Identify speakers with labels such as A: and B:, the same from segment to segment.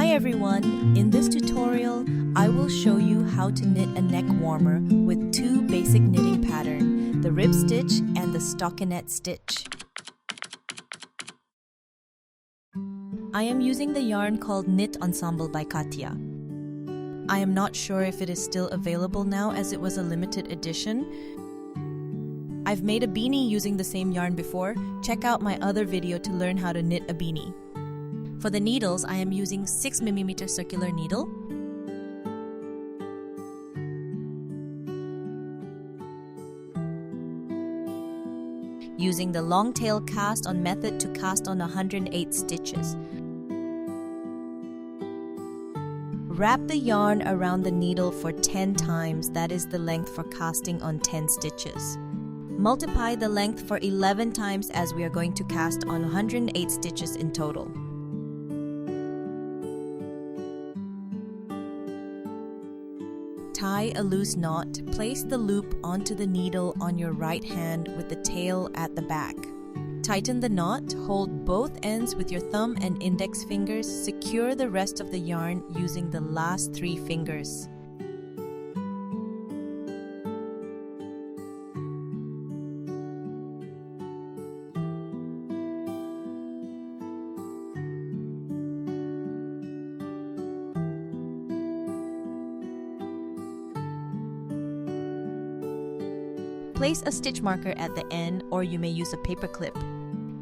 A: Hi everyone! In this tutorial, I will show you how to knit a neck warmer with two basic knitting patterns, the rib stitch and the stockinette stitch. I am using the yarn called Knit Ensemble by Katia. I am not sure if it is still available now as it was a limited edition. I've made a beanie using the same yarn before. Check out my other video to learn how to knit a beanie. For the needles, I am using 6mm circular needle. Using the long tail cast on method to cast on 108 stitches. Wrap the yarn around the needle for 10 times, that is the length for casting on 10 stitches. Multiply the length for 11 times as we are going to cast on 108 stitches in total. Tie a loose knot. Place the loop onto the needle on your right hand with the tail at the back. Tighten the knot, hold both ends with your thumb and index fingers, secure the rest of the yarn using the last 3 fingers. Place a stitch marker at the end, or you may use a paper clip.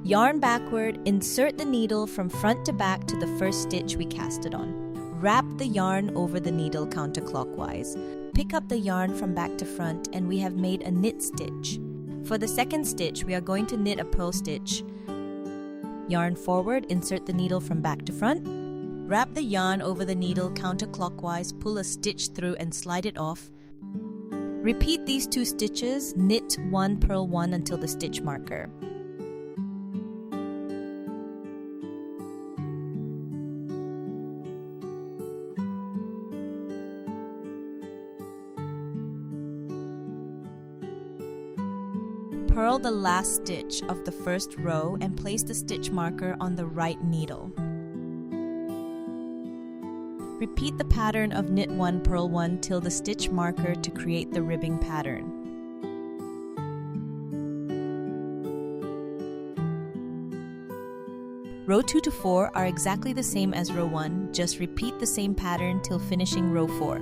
A: Yarn backward, insert the needle from front to back to the first stitch we casted on. Wrap the yarn over the needle counterclockwise. Pick up the yarn from back to front and we have made a knit stitch. For the second stitch, we are going to knit a purl stitch. Yarn forward, insert the needle from back to front. Wrap the yarn over the needle counterclockwise, pull a stitch through and slide it off. Repeat these 2 stitches, knit 1, purl 1 until the stitch marker. Purl the last stitch of the first row and place the stitch marker on the right needle. Repeat the pattern of knit 1, purl 1 till the stitch marker to create the ribbing pattern. Row 2 to 4 are exactly the same as row 1, just repeat the same pattern till finishing row 4.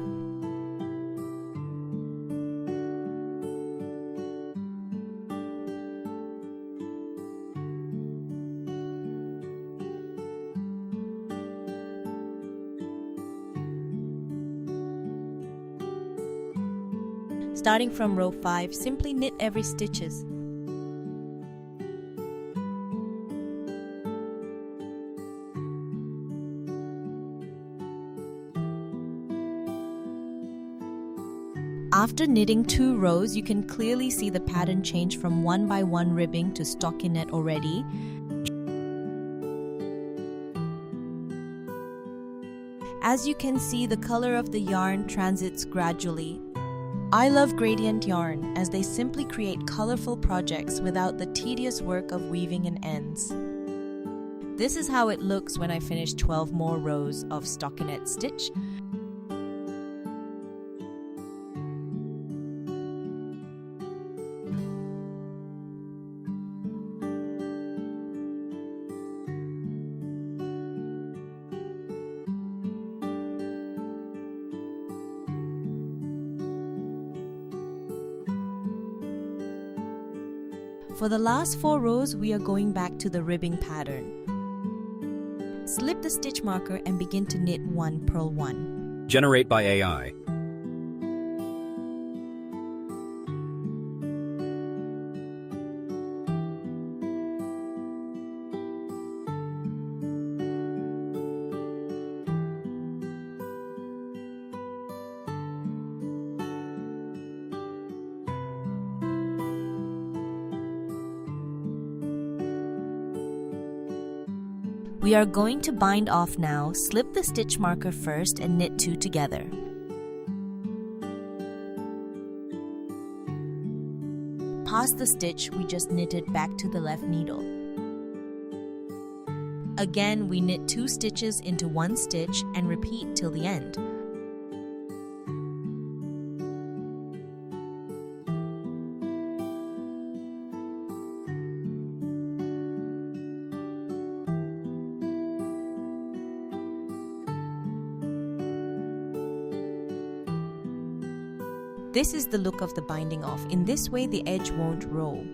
A: Starting from row 5, simply knit every stitches. After knitting 2 rows, you can clearly see the pattern change from 1 by 1 ribbing to stockinette already. As you can see, the color of the yarn transits gradually. I love gradient yarn as they simply create colorful projects without the tedious work of weaving in ends. This is how it looks when I finish 12 more rows of stockinette stitch. For the last 4 rows, we are going back to the ribbing pattern. Slip the stitch marker and begin to knit 1, purl 1.
B: Generate by AI.
A: We are going to bind off now. Slip the stitch marker first and knit 2 together. Pass the stitch we just knitted back to the left needle. Again, we knit 2 stitches into 1 stitch and repeat till the end. This is the look of the binding off. In this way, the edge won't roll.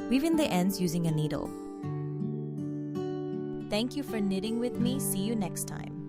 A: Weave in the ends using a needle. Thank you for knitting with me. See you next time.